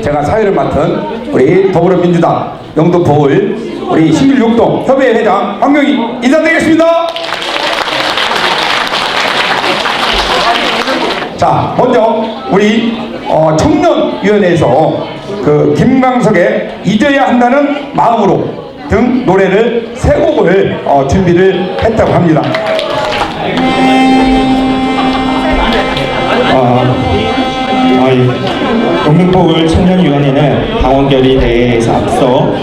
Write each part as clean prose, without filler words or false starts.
제가 사회를 맡은 우리 더불어민주당 영등포을 우리 11.6동 협의회 회장 황명희 인사드리겠습니다. 자, 먼저 우리 청년위원회에서 그 김광석의 잊어야 한다는 마음으로 등 노래를 세 곡을 준비를 했다고 합니다. 영등포을 청년위원회는 당원결의 대회에서 앞서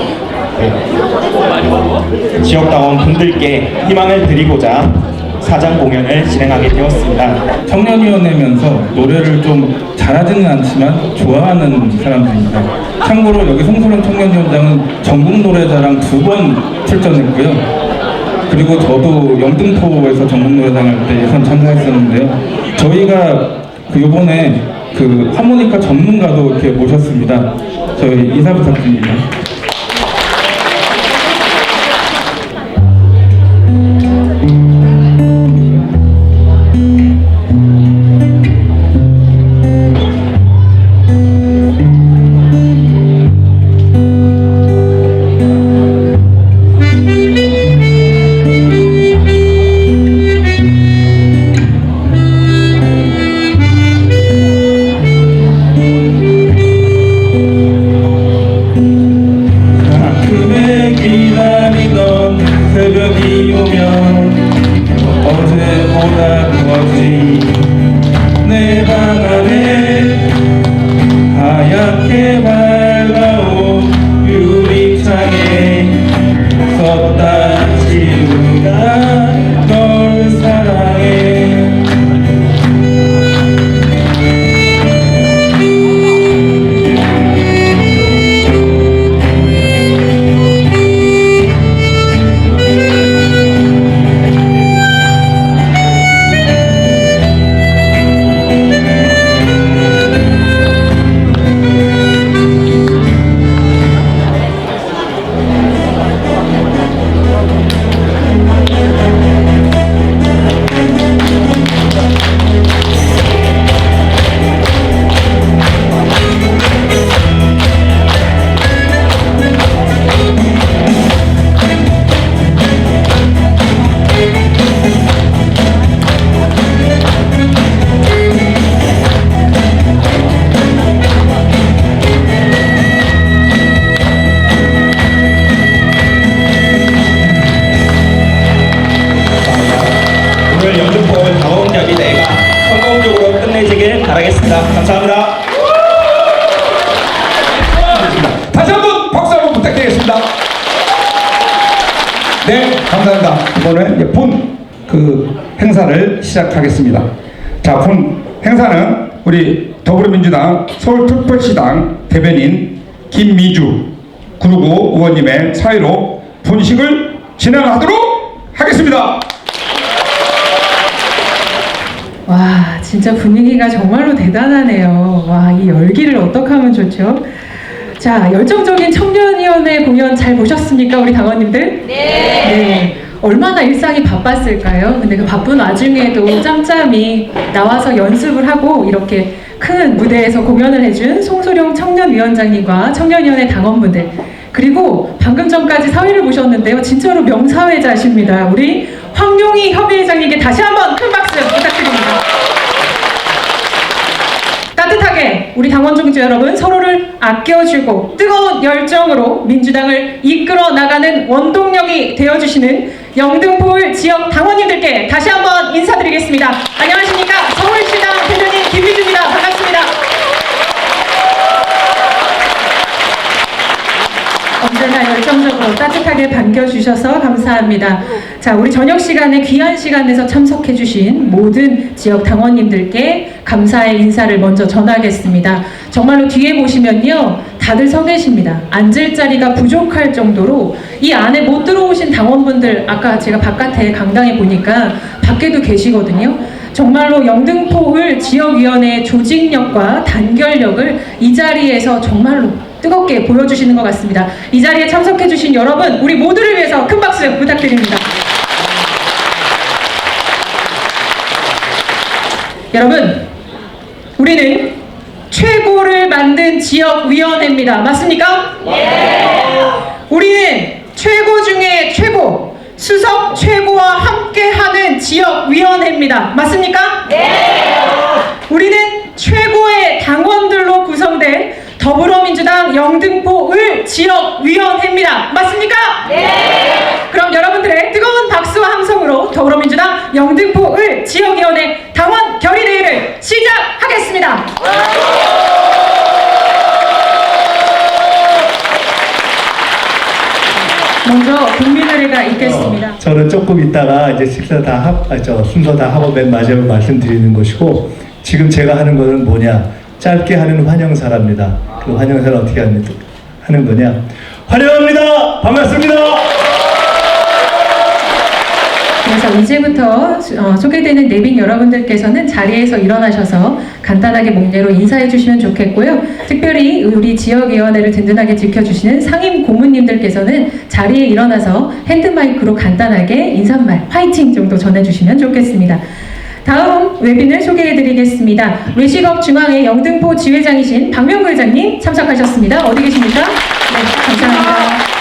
지역당원 분들께 희망을 드리고자 사전 공연을 진행하게 되었습니다. 청년위원회면서 노래를 좀 잘하지는 않지만 좋아하는 사람들입니다. 참고로 여기 송소련 청년위원장은 전국노래자랑 2번 출전했고요. 그리고 저도 영등포에서 전국노래자랑 할 때 예선 참가했었는데요. 저희가 요번에 하모니카 전문가도 이렇게 모셨습니다. 저희 인사 부탁드립니다. 새벽이 오면 어제보다 더워진 내 방 안에 하얗게 밝아온 유리창에 썼다 지우다 널 사랑해. 오늘 영등포을 당원결의 대회가 성공적으로 끝내지길 바라겠습니다. 감사합니다. 다시 한번 박수 한번 부탁드리겠습니다. 네, 감사합니다. 이번에 이제 본 행사를 시작하겠습니다. 자, 본 행사는 우리 더불어민주당 서울특별시당 대변인 김미주 구루구 의원님의 사회로 본식을 진행하도록 하겠습니다. 와, 진짜 분위기가 정말로 대단하네요. 와, 이 열기를 어떻게 하면 좋죠? 자, 열정적인 청년위원회 공연 잘 보셨습니까, 우리 당원님들? 네. 얼마나 일상이 바빴을까요? 근데 그 바쁜 와중에도 짬짬이 나와서 연습을 하고 이렇게 큰 무대에서 공연을 해준 송소령 청년위원장님과 청년위원회 당원분들, 그리고 방금 전까지 사회를 보셨는데요. 진짜로 명사회자십니다. 우리 황용희 협의회장님께 다시 한번 큰 박수 부탁드립니다. 따뜻하게 우리 당원 종주 여러분, 서로를 아껴주고 뜨거운 열정으로 민주당을 이끌어 나가는 원동력이 되어주시는 영등포을 지역 당원님들께 다시 한번 인사드리겠습니다. 안녕하십니까, 서울시당 대변인 김미주입니다. 반갑습니다. 언제나 열정적으로 따뜻하게 반겨주셔서 감사합니다. 자, 우리 저녁 시간에 귀한 시간 내서 참석해주신 모든 지역 당원님들께 감사의 인사를 먼저 전하겠습니다. 정말로 뒤에 보시면요, 다들 서 계십니다. 앉을 자리가 부족할 정도로 이 안에 못 들어오신 당원분들, 아까 제가 바깥에 강당에 보니까 밖에도 계시거든요. 정말로 영등포을 지역위원회의 조직력과 단결력을 이 자리에서 정말로 뜨겁게 보여주시는 것 같습니다. 이 자리에 참석해주신 여러분, 우리 모두를 위해서 큰 박수 부탁드립니다. 여러분, 우리는 최고를 만든 만든 지역위원회입니다. 맞습니까? 우리는 최고 중에 최고, 수석 최고와 함께하는 지역위원회입니다. 맞습니까? 우리는 최고의 당원들로 구성된 더불어민주당 영등포을 지역위원회입니다. 맞습니까? 그럼 여러분들의 뜨거운 박수와 함성으로 더불어민주당 영등포을 지역위원회 당원 결의대회를 시작하겠습니다. 먼저 국민의례가 있겠습니다. 저는 조금 있다가 이제 식사 순서 다 하고 맨 마지막에 말씀드리는 것이고, 지금 제가 하는 거는 뭐냐, 짧게 하는 환영사랍니다. 그 환영사를 어떻게 하는 거냐, 환영합니다, 반갑습니다. 그래서 이제부터 소개되는 내빈 여러분들께서는 자리에서 일어나셔서 간단하게 목례로 인사해 주시면 좋겠고요. 특별히 우리 지역위원회를 든든하게 지켜주시는 상임 고문님들께서는 자리에 일어나서 핸드마이크로 간단하게 인사말 화이팅 정도 전해주시면 좋겠습니다. 다음 외빈을 소개해드리겠습니다. 외식업 중앙회 영등포 지회장이신 박명구 회장님 참석하셨습니다. 어디 계십니까? 네, 감사합니다.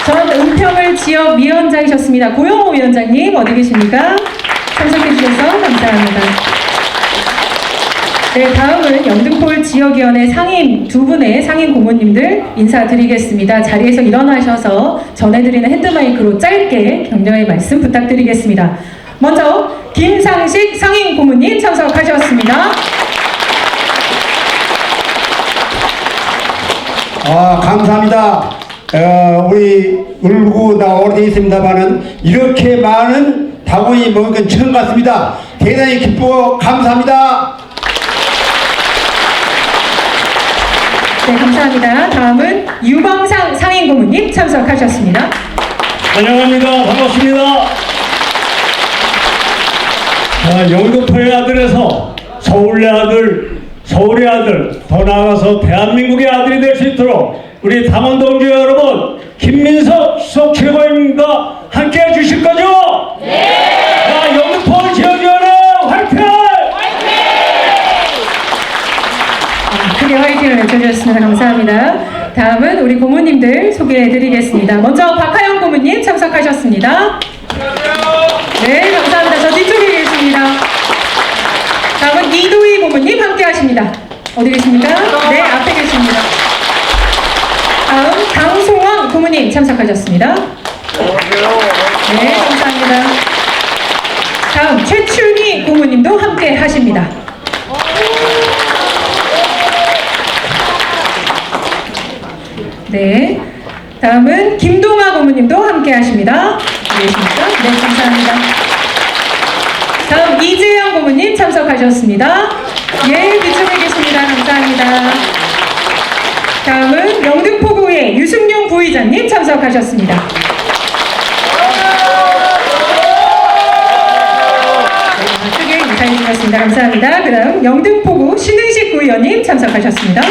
전 은평을 지역위원장이셨습니다. 고영호 위원장님 어디 계십니까? 참석해주셔서 감사합니다. 네, 다음은 영등포 지역위원회 상임 두 분의 상임 고문님들 인사드리겠습니다. 자리에서 일어나셔서 전해드리는 핸드마이크로 짧게 격려의 말씀 부탁드리겠습니다. 먼저 김상식 상임 고문님 참석하셨습니다. 감사합니다. 우리 울고 나 오래돼 있습니다만은 이렇게 많은 당원이 모인 건 처음 같습니다. 대단히 기쁘고 감사합니다. 네, 감사합니다. 다음은 유광상 상임 고문님 참석하셨습니다. 환영합니다, 반갑습니다. 영등포의 아들에서 서울의 아들, 서울의 아들, 더 나아가서 대한민국의 아들이 될 수 있도록 우리 당원 동지 여러분, 김민석 수석 최고위원님과 함께 해주실 거죠? 자, 영등포 지역위원회 화이팅! 크게 화이팅을 외쳐주셨습니다. 감사합니다. 다음은 우리 고모님들 소개해드리겠습니다. 먼저 박하영 고모님 참석하셨습니다. 네, 감사합니다. 저 뒤쪽에 계십니다. 다음은 이도희 고모님 함께 하십니다. 어디 계십니까? 네, 앞에 계십니다. 다음 강송원 고모님 참석하셨습니다. 네, 감사합니다. 다음 최춘희 고모님도 함께 하십니다. 네, 다음은 김동아 고모님도 함께 하십니다. 계십니까? 네, 감사합니다. 다음 이재영 고모님 참석하셨습니다. 예, 뒤쪽에 계십니다. 감사합니다. 다음은 영등포구의 유승용 부의장님 참석하셨습니다. 네, 크게 인사해 주셨습니다. 감사합니다. 그 다음 영등포구 신흥식 구의원님 참석하셨습니다.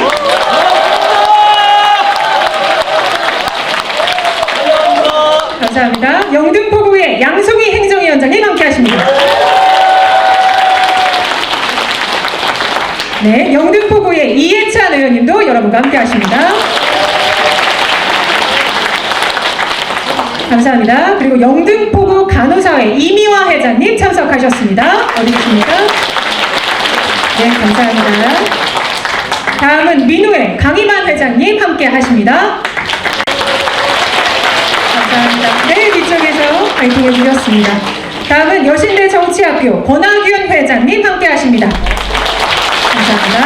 감사합니다. 영등포구의 양송희 행정위원장님 함께 하십니다. 네, 영등포구의 이해찬 의원님도 여러분과 함께 하십니다. 감사합니다. 그리고 영등포구 간호사회 이미화 회장님 참석하셨습니다. 어디 계십니까? 네, 감사합니다. 다음은 민우회 강희만 회장님 함께 하십니다. 감사합니다. 네, 뒤쪽에서 파이팅 해주셨습니다. 다음은 여신대 정치학교 권학윤 회장님 함께 하십니다. 감사합니다.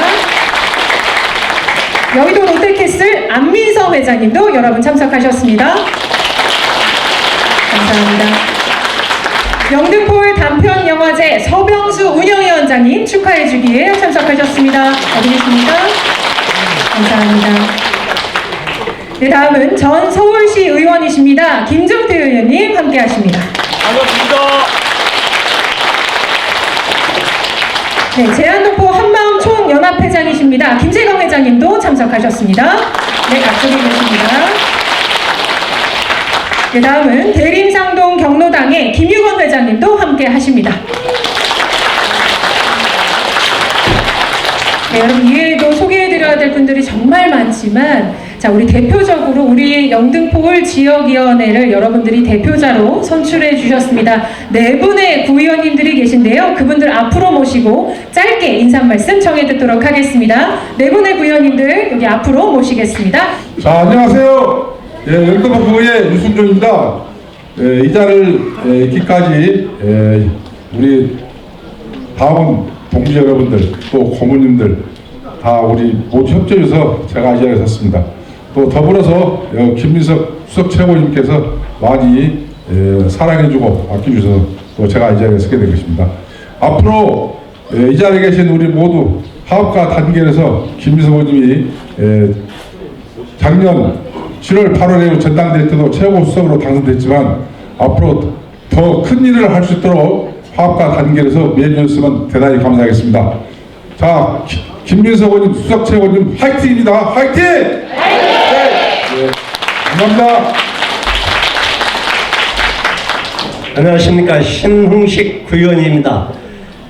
여의도 롯데캐슬 안민서 회장님도 여러분 참석하셨습니다. 감사합니다. 영등포울 단편영화제 서병수 운영위원장님 축하해주기에 참석하셨습니다. 어디 계십니까? 감사합니다. 네, 다음은 전 서울시 의원이십니다. 김정태 의원님 함께 하십니다. 반갑습니다. 네, 제한동포 한마음 총연합회장이십니다. 김재경 회장님도 참석하셨습니다. 네, 앞쪽에 계십니다. 네, 다음은 대림상동 경로당의 김유건 회장님도 함께 하십니다. 네, 네, 여러분 이외에도 소개해드려야 될 분들이 정말 많지만 자, 우리 대표적으로 우리 영등포을 지역위원회를 여러분들이 대표자로 선출해 주셨습니다. 네 분의 구의원님들이 계신데요. 그분들 앞으로 모시고 짧게 인사 말씀 청해 듣도록 하겠습니다. 네 분의 구의원님들 여기 앞으로 모시겠습니다. 자, 안녕하세요. 예, 영등포구의 유승종입니다. 예, 이 자를 있기까지 우리 다음 동지 여러분들 또 고모님들 다 우리 모두 협조해서 제가 이 자리에 섰습니다. 또 더불어서 김민석 수석 최고위원님께서 많이 사랑해주고 아껴주셔서 또 제가 이 자리에 서게 된 것입니다. 앞으로 이 자리에 계신 우리 모두 화합과 단결해서 김민석 의원님이 작년 7월 8월에 전당대회 때도 최고 수석으로 당선됐지만 앞으로 더 큰 일을 할 수 있도록 화합과 단결해서 매주였으면 대단히 감사하겠습니다. 자, 김민석 의원님, 수석 최고위원님 화이팅입니다. 화이팅! 네, 감사합니다. 안녕하십니까, 신흥식 구의원입니다.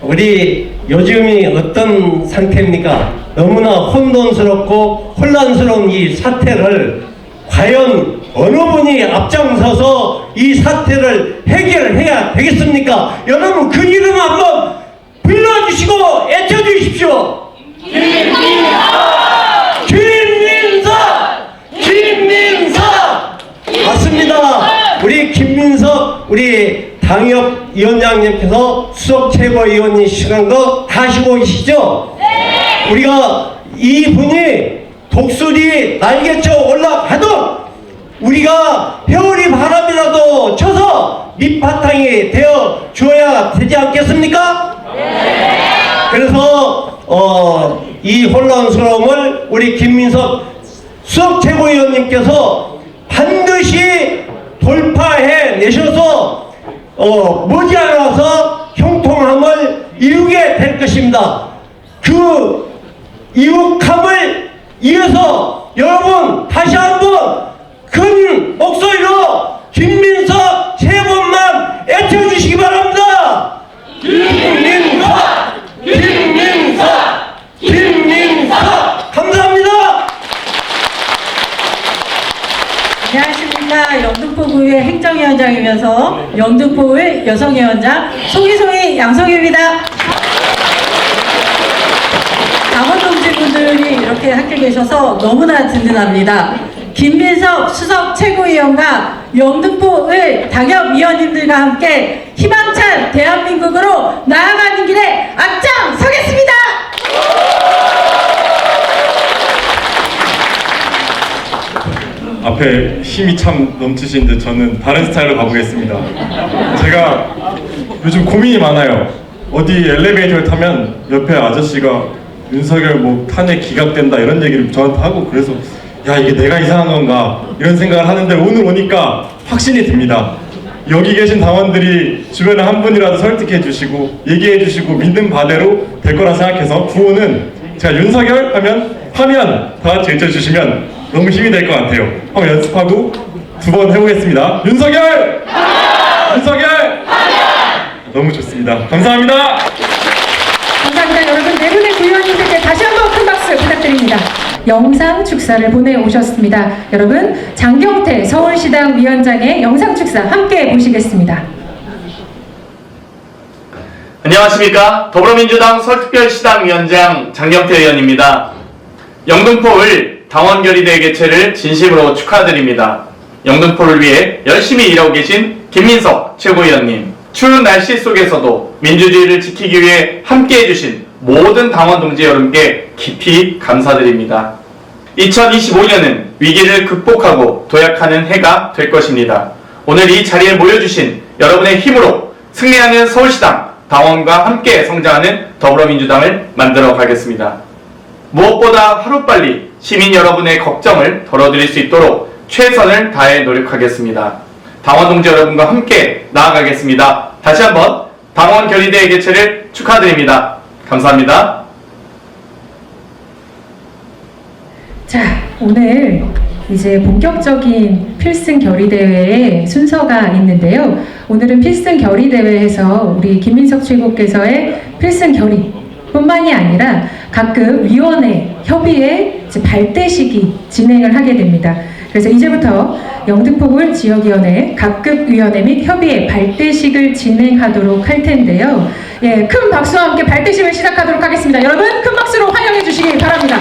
우리 요즘이 어떤 상태입니까? 너무나 혼돈스럽고 혼란스러운 이 사태를 과연 어느 분이 앞장서서 이 사태를 해결해야 되겠습니까? 여러분 그 이름 한번 불러주시고 애쳐주십시오. 김민석! 맞습니다. 우리 김민석 우리 당협위원장님께서 수석 최고위원이시간 거 다 아시고 계시죠? 네. 우리가 이분이 독수리 날개쳐 올라가도 우리가 회오리 바람이라도 쳐서 밑바탕이 되어 줘야 되지 않겠습니까? 네. 그래서 이 혼란스러움을 우리 김민석 수석 최고위원님께서 반드시 돌파해 내셔서 머지않아서 형통함을 이루게 될 것입니다. 그 이룩함을 위해서 여러분 다시 한번 큰 목소리로 김민석 세 번만 애쳐주시기 바랍니다. 김민석 감사합니다. 안녕하십니까. 영등포구의 행정위원장이면서 영등포의 여성위원장 송이송이 양송입니다. 당원 동지분들이 이렇게 함께 계셔서 너무나 든든합니다. 김민석 수석 최고위원과 영등포의 당협위원님들과 함께 희망찬 대한민국으로 나아가는 길에 앞장서겠습니다. 앞에 힘이 참 넘치신데 저는 다른 스타일로 가보겠습니다. 제가 요즘 고민이 많아요. 어디 엘리베이터를 타면 옆에 아저씨가 윤석열 뭐 탄핵 기각된다 이런 얘기를 저한테 하고 그래서 야 이게 내가 이상한 건가 이런 생각을 하는데 오늘 오니까 확신이 듭니다. 여기 계신 당원들이 주변에 한 분이라도 설득해 주시고 얘기해 주시고 믿는 바대로 될 거라 생각해서 구호는 제가 윤석열 하면 다 같이 외쳐주시면 너무 힘이 될 것 같아요. 한번 연습하고 두 번 해보겠습니다. 윤석열! 윤석열! 너무 좋습니다. 감사합니다. 감사합니다. 여러분 네 분의 구의원님들께 다시 한번 큰 박수 부탁드립니다. 영상 축사를 보내오셨습니다. 여러분 장경태 서울시당 위원장의 영상 축사 함께 보시겠습니다. 안녕하십니까. 더불어민주당 서울특별시당위원장 장경태 의원입니다. 영등포을 당원결의대 개최를 진심으로 축하드립니다. 영등포를 위해 열심히 일하고 계신 김민석 최고위원님, 추운 날씨 속에서도 민주주의를 지키기 위해 함께해 주신 모든 당원 동지 여러분께 깊이 감사드립니다. 2025년은 위기를 극복하고 도약하는 해가 될 것입니다. 오늘 이 자리에 모여주신 여러분의 힘으로 승리하는 서울시당 당원과 함께 성장하는 더불어민주당을 만들어 가겠습니다. 무엇보다 하루빨리 시민 여러분의 걱정을 덜어드릴 수 있도록 최선을 다해 노력하겠습니다. 당원 동지 여러분과 함께 나아가겠습니다. 다시 한번 당원 결의대회 개최를 축하드립니다. 감사합니다. 자, 오늘 이제 본격적인 필승 결의대회의 순서가 있는데요. 오늘은 필승 결의대회에서 우리 김민석 최고께서의 필승 결의 뿐만이 아니라 각급 위원회, 협의회 발대식이 진행을 하게 됩니다. 그래서 이제부터 영등포구 지역위원회 각급 위원회 및 협의회 발대식을 진행하도록 할 텐데요. 예, 큰 박수와 함께 발대식을 시작하도록 하겠습니다. 여러분 큰 박수로 환영해 주시기 바랍니다.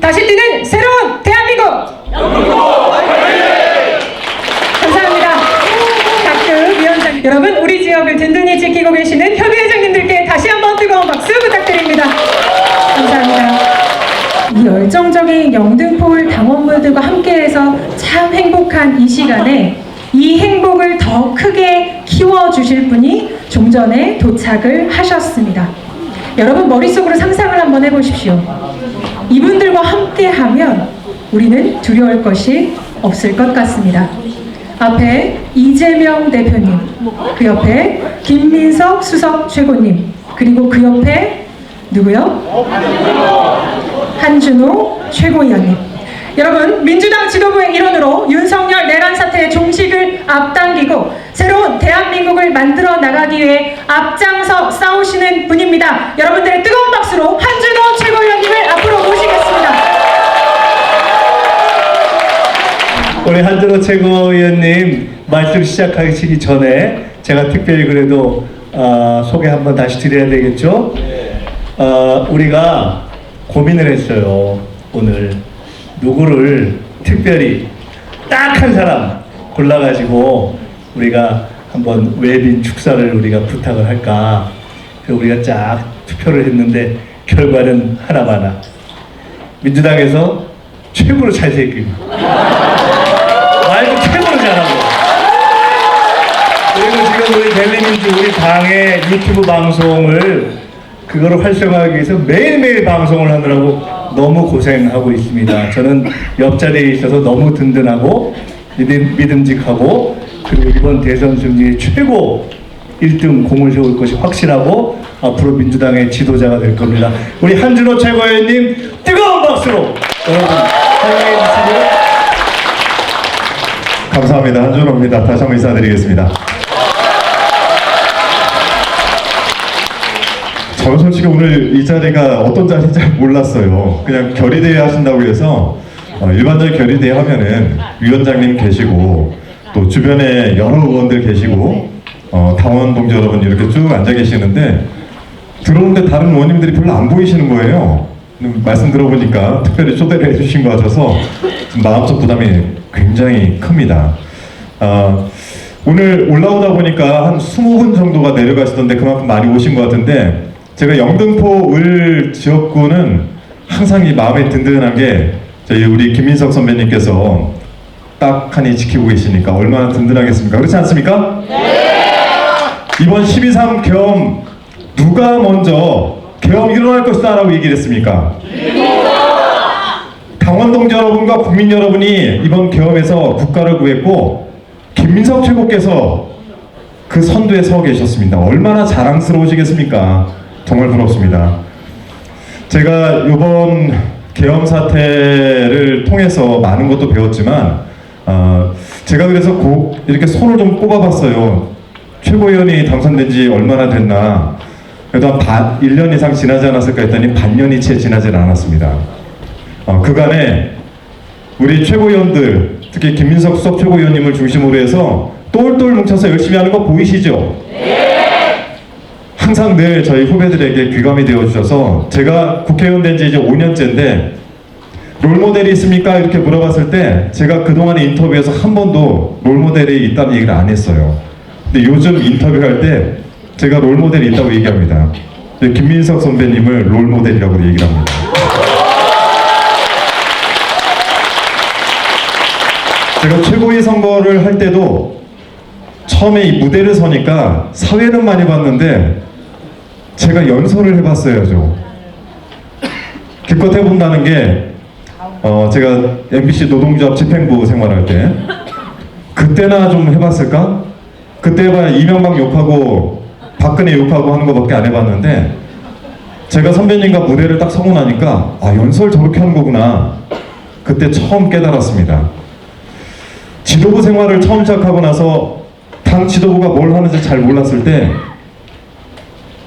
다시 뛰는 새로운 대한민국! 감사합니다. 각급 위원장 여러분, 우리 지역을 든든히 지키고 계시는 협의회장님들께 다시 한번 뜨거운 박수 부탁드립니다. 감사합니다. 이 열정적인 영등포울 당원분들과 함께해서 참 행복한 이 시간에 이 행복을 더 크게 키워주실 분이 좀 전에 도착을 하셨습니다. 여러분 머릿속으로 상상을 한번 해보십시오. 이분들과 함께하면 우리는 두려울 것이 없을 것 같습니다. 앞에 이재명 대표님, 그 옆에 김민석 수석 최고님, 그리고 그 옆에 누구요? 한준호 최고위원님. 여러분, 민주당 지도부의 일원으로 윤석열 내란 사태의 종식을 앞당기고 새로운 대한민국을 만들어 나가기 위해 앞장서 싸우시는 분입니다. 여러분들의 뜨거운 박수로 한준호 최고위원님을 앞으로 모시겠습니다. 우리 한준호 최고위원님 말씀 시작하시기 전에 제가 특별히 그래도 소개 한번 다시 드려야 되겠죠? 우리가 고민을 했어요. 오늘 누구를 특별히 딱 한 사람 골라가지고 우리가 한번 외빈 축사를 우리가 부탁을 할까. 그래서 우리가 쫙 투표를 했는데 결과는 하나마나 민주당에서 최고로 잘생긴 말도 최고로 잘하고, 그리고 지금 우리 델리민주 우리 당의 유튜브 방송을 그거를 활성화하기 위해서 매일매일 방송을 하느라고 너무 고생하고 있습니다. 저는 옆자리에 있어서 너무 든든하고 믿음직하고, 그리고 이번 대선 승리의 최고 1등 공을 세울 것이 확실하고 앞으로 민주당의 지도자가 될 겁니다. 우리 한준호 최고위원님 뜨거운 박수로 여러분 환영해 주시고요. 감사합니다. 한준호입니다. 다시 한번 인사드리겠습니다. 저는 솔직히 오늘 이 자리가 어떤 자리인지 잘 몰랐어요. 그냥 결의대회 하신다고 해서 일반적인 결의대회 하면은 위원장님 계시고 또 주변에 여러 의원들 계시고 당원 동지 여러분 이렇게 쭉 앉아 계시는데 들어오는데 다른 의원님들이 별로 안 보이시는 거예요. 말씀 들어보니까 특별히 초대를 해주신 것 같아서 마음속 부담이 굉장히 큽니다. 오늘 올라오다 보니까 한 20분 정도가 내려가시던데 그만큼 많이 오신 것 같은데, 제가 영등포 을 지역구는 항상 이 마음에 든든한 게 저희 우리 김민석 선배님께서 딱하니 지키고 계시니까 얼마나 든든하겠습니까? 그렇지 않습니까? 네! 이번 12.3 계엄 누가 먼저 계엄 일어날 것이다 라고 얘기를 했습니까? 당원 동지 여러분과 국민 여러분이 이번 계엄에서 국가를 구했고 김민석 최고께서 그 선두에 서 계셨습니다. 얼마나 자랑스러우시겠습니까? 정말 부럽습니다. 제가 이번 계엄 사태를 통해서 많은 것도 배웠지만 제가 그래서 이렇게 손을 좀 꼽아봤어요. 최고위원이 당선된 지 얼마나 됐나. 그래도 한 1년 이상 지나지 않았을까 했더니 반년이 채 지나지 않았습니다. 그간에 우리 최고위원들, 특히 김민석 수석 최고위원님을 중심으로 해서 똘똘 뭉쳐서 열심히 하는 거 보이시죠? 항상 늘 저희 후배들에게 귀감이 되어주셔서, 제가 국회의원 된 지 이제 5년째인데 롤모델이 있습니까? 이렇게 물어봤을 때 제가 그동안의 인터뷰에서 한 번도 롤모델이 있다는 얘기를 안 했어요. 근데 요즘 인터뷰할 때 제가 롤모델이 있다고 얘기합니다. 김민석 선배님을 롤모델이라고 얘기를 합니다. 제가 최고위 선거를 할 때도 처음에 이 무대를 서니까 사회는 많이 봤는데 제가 연설을 해봤어야죠. 기껏 해본다는 게 제가 MBC 노동조합 집행부 생활할 때 그때나 좀 해봤을까? 그때 해봐야 이명박 욕하고 박근혜 욕하고 하는 것밖에 안 해봤는데, 제가 선배님과 무대를 딱 서고 나니까 연설 저렇게 하는 거구나. 그때 처음 깨달았습니다. 지도부 생활을 처음 시작하고 나서 당 지도부가 뭘 하는지 잘 몰랐을 때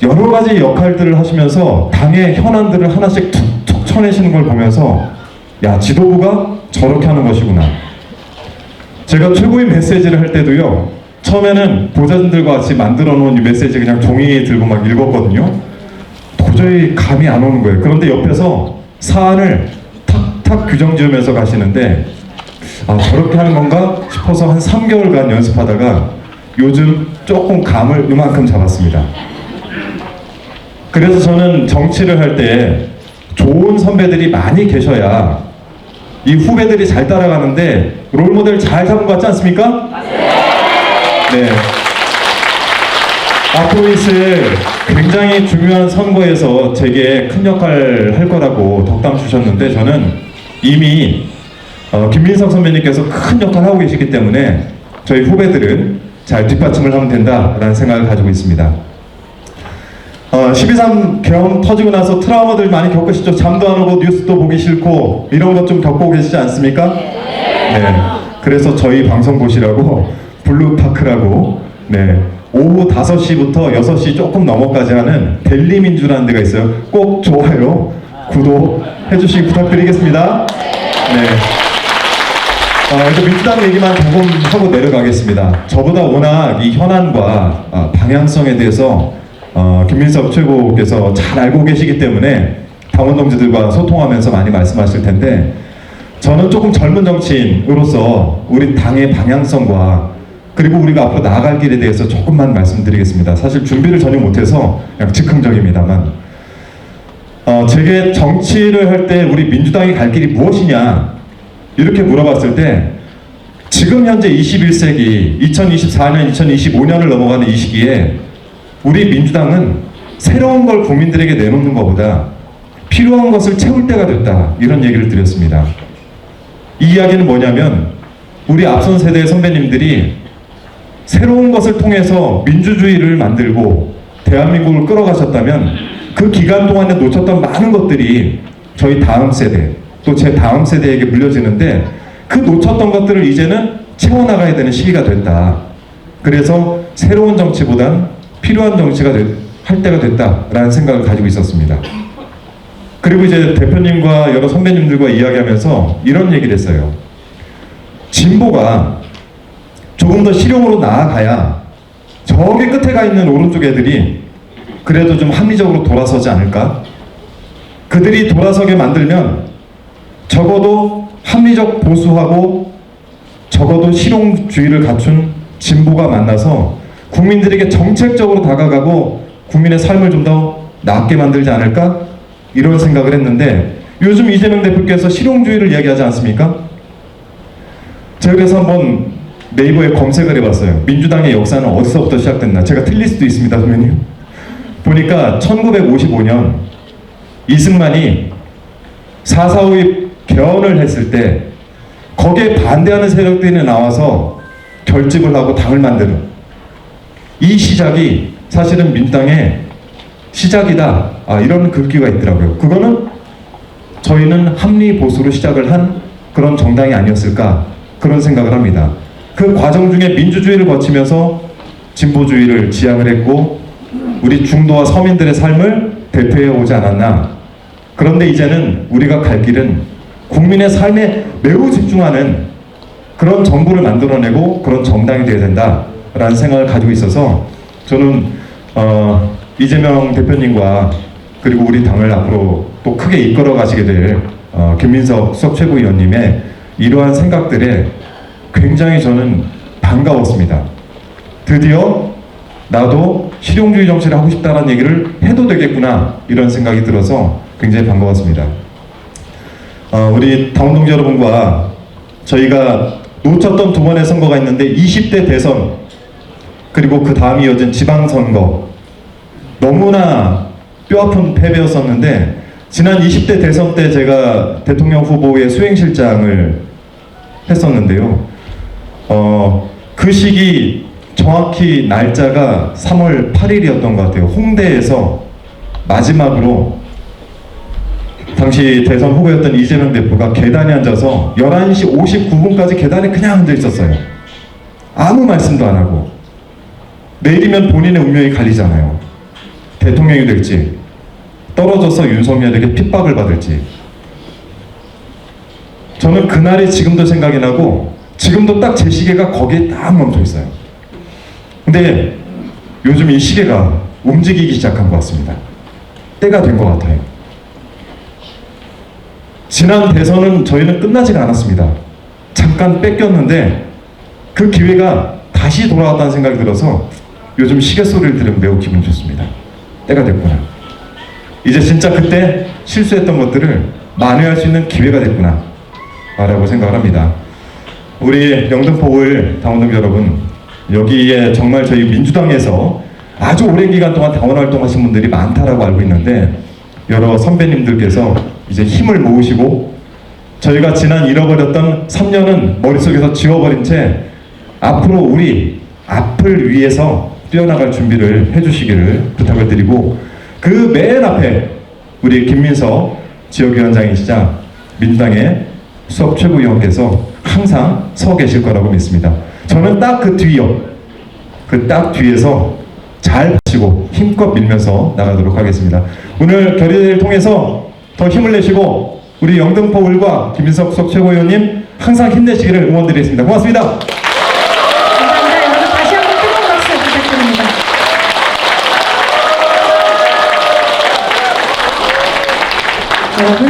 여러 가지 역할들을 하시면서 당의 현안들을 하나씩 툭툭 쳐내시는 걸 보면서 야, 지도부가 저렇게 하는 것이구나. 제가 최고의 메시지를 할 때도요, 처음에는 보좌진들과 같이 만들어 놓은 이 메시지 그냥 종이에 들고 막 읽었거든요. 도저히 감이 안 오는 거예요. 그런데 옆에서 사안을 탁탁 규정 지으면서 가시는데, 아, 저렇게 하는 건가 싶어서 한 3개월간 연습하다가 요즘 조금 감을 이만큼 잡았습니다. 그래서 저는 정치를 할 때 좋은 선배들이 많이 계셔야 이 후배들이 잘 따라가는데 롤모델 잘 잡은 것 같지 않습니까? 네. 앞으로 있을 굉장히 중요한 선거에서 제게 큰 역할을 할 거라고 덕담 주셨는데, 저는 이미 김민석 선배님께서 큰 역할을 하고 계시기 때문에 저희 후배들은 잘 뒷받침을 하면 된다라는 생각을 가지고 있습니다. 12.3 경험 터지고 나서 트라우마들 많이 겪으시죠? 잠도 안 오고 뉴스도 보기 싫고 이런 것 좀 겪고 계시지 않습니까? 네. 그래서 저희 방송 보시라고 블루파크라고, 네, 오후 5시부터 6시 조금 넘어까지 하는 델리민주라는 데가 있어요. 꼭 좋아요, 구독 해주시기 부탁드리겠습니다. 네. 이제 민주당 얘기만 조금 하고 내려가겠습니다. 저보다 워낙 이 현안과 방향성에 대해서 김민석 최고께서 잘 알고 계시기 때문에 당원 동지들과 소통하면서 많이 말씀하실 텐데, 저는 조금 젊은 정치인으로서 우리 당의 방향성과 그리고 우리가 앞으로 나아갈 길에 대해서 조금만 말씀드리겠습니다. 사실 준비를 전혀 못해서 그냥 즉흥적입니다만, 제게 정치를 할 때 우리 민주당이 갈 길이 무엇이냐 이렇게 물어봤을 때, 지금 현재 21세기 2024년 2025년을 넘어가는 이 시기에 우리 민주당은 새로운 걸 국민들에게 내놓는 것보다 필요한 것을 채울 때가 됐다, 이런 얘기를 드렸습니다. 이 이야기는 뭐냐면, 우리 앞선 세대의 선배님들이 새로운 것을 통해서 민주주의를 만들고 대한민국을 끌어가셨다면 그 기간 동안에 놓쳤던 많은 것들이 저희 다음 세대 또 제 다음 세대에게 물려지는데, 그 놓쳤던 것들을 이제는 채워나가야 되는 시기가 됐다. 그래서 새로운 정치보단 필요한 정치가 할 때가 됐다라는 생각을 가지고 있었습니다. 그리고 이제 대표님과 여러 선배님들과 이야기하면서 이런 얘기를 했어요. 진보가 조금 더 실용으로 나아가야 저기 끝에 가 있는 오른쪽 애들이 그래도 좀 합리적으로 돌아서지 않을까? 그들이 돌아서게 만들면 적어도 합리적 보수하고 적어도 실용주의를 갖춘 진보가 만나서 국민들에게 정책적으로 다가가고 국민의 삶을 좀 더 낫게 만들지 않을까? 이런 생각을 했는데, 요즘 이재명 대표께서 실용주의를 이야기하지 않습니까? 제가 그래서 한번 네이버에 검색을 해봤어요. 민주당의 역사는 어디서부터 시작됐나? 제가 틀릴 수도 있습니다, 선배님. 보니까 1955년 이승만이 4.4.5의 개헌을 했을 때 거기에 반대하는 세력들이 나와서 결집을 하고 당을 만드는 이 시작이 사실은 민주당의 시작이다, 이런 글귀가 있더라고요. 그거는 저희는 합리 보수로 시작을 한 그런 정당이 아니었을까, 그런 생각을 합니다. 그 과정 중에 민주주의를 거치면서 진보주의를 지향을 했고 우리 중도와 서민들의 삶을 대표해 오지 않았나. 그런데 이제는 우리가 갈 길은 국민의 삶에 매우 집중하는 그런 정부를 만들어내고 그런 정당이 되어야 된다라는 생각을 가지고 있어서, 저는 이재명 대표님과 그리고 우리 당을 앞으로 또 크게 이끌어 가시게 될 김민석 수석 최고위원님의 이러한 생각들에 굉장히 저는 반가웠습니다. 드디어 나도 실용주의 정치를 하고 싶다는 얘기를 해도 되겠구나, 이런 생각이 들어서 굉장히 반가웠습니다. 우리 당원 동지 여러분과 저희가 놓쳤던 두 번의 선거가 있는데, 20대 대선 그리고 그 다음 이어진 지방선거, 너무나 뼈아픈 패배였었는데, 지난 20대 대선 때 제가 대통령 후보의 수행실장을 했었는데요. 그 시기 정확히 날짜가 3월 8일이었던 것 같아요. 홍대에서 마지막으로 당시 대선 후보였던 이재명 대표가 계단에 앉아서 11시 59분까지 계단에 그냥 앉아 있었어요. 아무 말씀도 안 하고. 내일이면 본인의 운명이 갈리잖아요. 대통령이 될지, 떨어져서 윤석열에게 핍박을 받을지. 저는 그날이 지금도 생각이 나고 지금도 딱 제 시계가 거기에 딱 멈춰 있어요. 근데 요즘 이 시계가 움직이기 시작한 것 같습니다. 때가 된 것 같아요. 지난 대선은 저희는 끝나지가 않았습니다. 잠깐 뺏겼는데 그 기회가 다시 돌아왔다는 생각이 들어서 요즘 시계 소리를 들으면 매우 기분 좋습니다. 때가 됐구나. 이제 진짜 그때 실수했던 것들을 만회할 수 있는 기회가 됐구나 라고 생각을 합니다. 우리 영등포 5일 당원들 여러분, 여기에 정말 저희 민주당에서 아주 오랜 기간 동안 당원 활동하신 분들이 많다라고 알고 있는데, 여러 선배님들께서 이제 힘을 모으시고 저희가 지난 잃어버렸던 3년은 머릿속에서 지워버린 채 앞으로 우리 앞을 위해서 뛰어나갈 준비를 해주시기를 부탁을 드리고, 그 맨 앞에 우리 김민석 지역위원장이시자 민주당의 수석 최고위원께서 항상 서 계실 거라고 믿습니다. 저는 딱 그 뒤요, 그 딱 뒤에서 잘 하시고 힘껏 밀면서 나가도록 하겠습니다. 오늘 결의를 통해서 더 힘을 내시고 우리 영등포 을과 김민석 수석 최고위원님 항상 힘내시기를 응원드리겠습니다. 고맙습니다. 감사합니다. 여러분 다시 한번 뜨거운 박수 부탁드립니다. 여러분,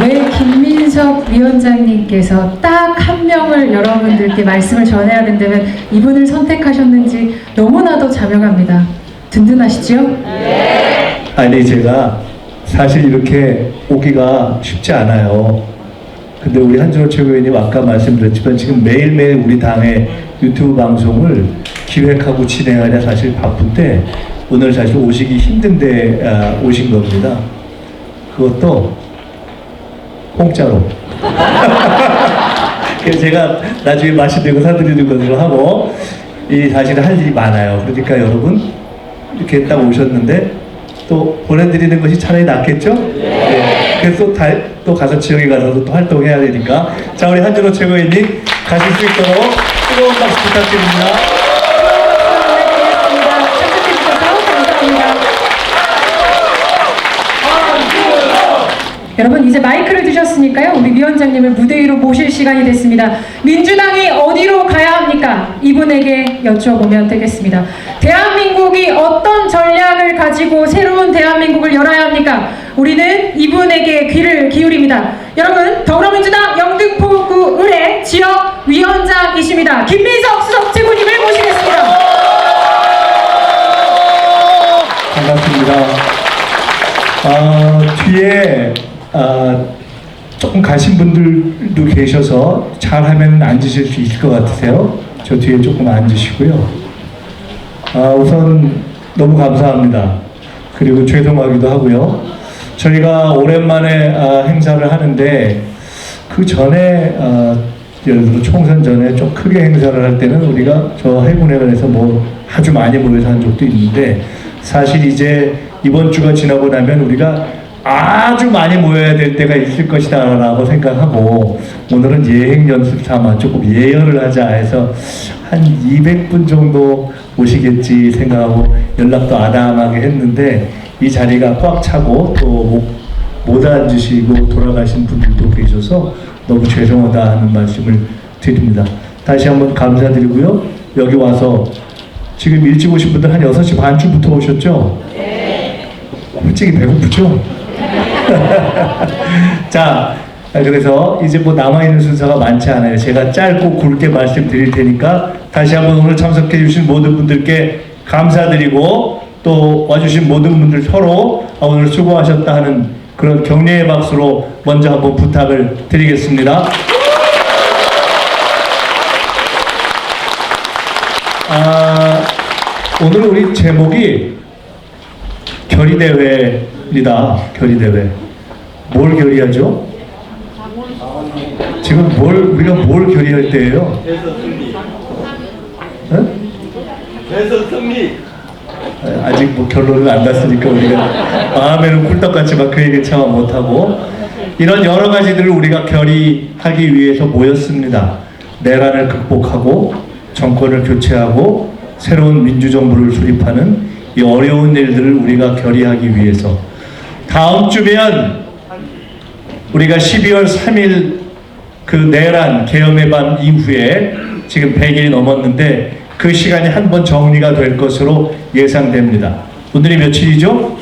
왜 김민석 위원장님께서 딱 한 명을 여러분들께 말씀을 전해야 된다면 이분을 선택하셨는지 너무나도 자명합니다. 든든하시죠? 네. 아니, 제가 사실 이렇게 오기가 쉽지 않아요. 근데 우리 한준호 최고위원님 아까 말씀드렸지만 지금 매일매일 우리 당의 유튜브 방송을 기획하고 진행하냐 사실 바쁜데 오늘 사실 오시기 힘든데 오신 겁니다. 그것도 공짜로. 그래서 제가 나중에 마시되고 사드리는 것으로 하고, 이 사실 할 일이 많아요. 그러니까 여러분 이렇게 딱 오셨는데 또 보내드리는 것이 차라리 낫겠죠? 네. 그래서 또 가서 지역에 가서도 또 활동해야 되니까. 자, 우리 한준호 최고위원님 가실 수 있도록 뜨거운 박수 부탁드립니다. 여러분, 이제 마이크를 드셨으니까요, 우리 위원장님을 무대 위로 모실 시간이 됐습니다. 민주당이 어디로 가야 합니까? 이분에게 여쭤보면 되겠습니다. 대한민국이 어떤 전략을 가지고 새로운 대한민국을 열어야 합니까? 우리는 이분에게 귀를 기울입니다. 여러분, 더불어민주당 영등포구 을의 지역위원장이십니다. 김민석 수석 최고님을 모시겠습니다. 반갑습니다. 뒤에 조금 가신 분들도 계셔서 잘하면 앉으실 수 있을 것 같으세요. 저 뒤에 조금 앉으시고요. 우선 너무 감사합니다. 그리고 죄송하기도 하고요. 저희가 오랜만에 행사를 하는데 그 전에 예를 들어 총선 전에 좀 크게 행사를 할 때는 우리가 저 해군회관에서 뭐 아주 많이 모여서 한 적도 있는데, 사실 이제 이번 주가 지나고 나면 우리가 아주 많이 모여야 될 때가 있을 것이다 라고 생각하고, 오늘은 예행 연습 삼아 조금 예열을 하자 해서 한 200분 정도 오시겠지 생각하고 연락도 아담하게 했는데, 이 자리가 꽉 차고 또 못 앉으시고 돌아가신 분들도 계셔서 너무 죄송하다 하는 말씀을 드립니다. 다시 한번 감사드리고요. 여기 와서 지금 일찍 오신 분들 한 6시 반쯤부터 오셨죠? 네. 솔직히 배고프죠? 자, 그래서 이제 뭐 남아있는 순서가 많지 않아요. 제가 짧고 굵게 말씀드릴 테니까 다시 한번 오늘 참석해 주신 모든 분들께 감사드리고, 또 와주신 모든 분들 서로 오늘 수고하셨다 하는 그런 격려의 박수로 먼저 한번 부탁을 드리겠습니다. 오늘 우리 제목이 결의대회입니다. 결의대회. 뭘 결의하죠? 지금 우리가 뭘 결의할 때예요? 대선 승리. 아직 뭐 결론을 안 났으니까 우리가 마음에는 꿀떡같지만 그 얘기 참아 못하고, 이런 여러 가지들을 우리가 결의하기 위해서 모였습니다. 내란을 극복하고 정권을 교체하고 새로운 민주정부를 수립하는 이 어려운 일들을 우리가 결의하기 위해서 다음 주면 우리가 12월 3일 그 내란 계엄의 밤 이후에 지금 100일이 넘었는데 그 시간이 한번 정리가 될 것으로 예상됩니다. 오늘이 며칠이죠?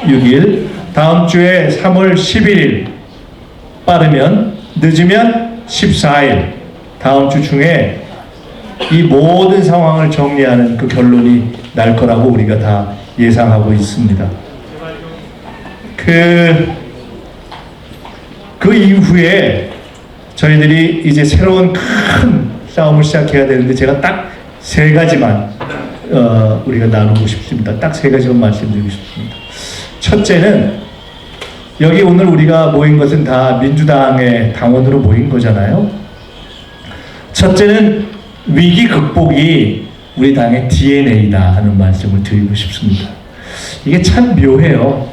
6일. 다음 주에 3월 11일, 빠르면 늦으면 14일, 다음 주 중에 이 모든 상황을 정리하는 그 결론이 날 거라고 우리가 다 예상하고 있습니다. 그 이후에 저희들이 이제 새로운 큰 싸움을 시작해야 되는데 제가 딱 세 가지만 우리가 나누고 싶습니다. 딱 세 가지만 말씀드리고 싶습니다. 첫째는 여기 오늘 우리가 모인 것은 다 민주당의 당원으로 모인 거잖아요. 첫째는 위기 극복이 우리 당의 DNA다 하는 말씀을 드리고 싶습니다. 이게 참 묘해요.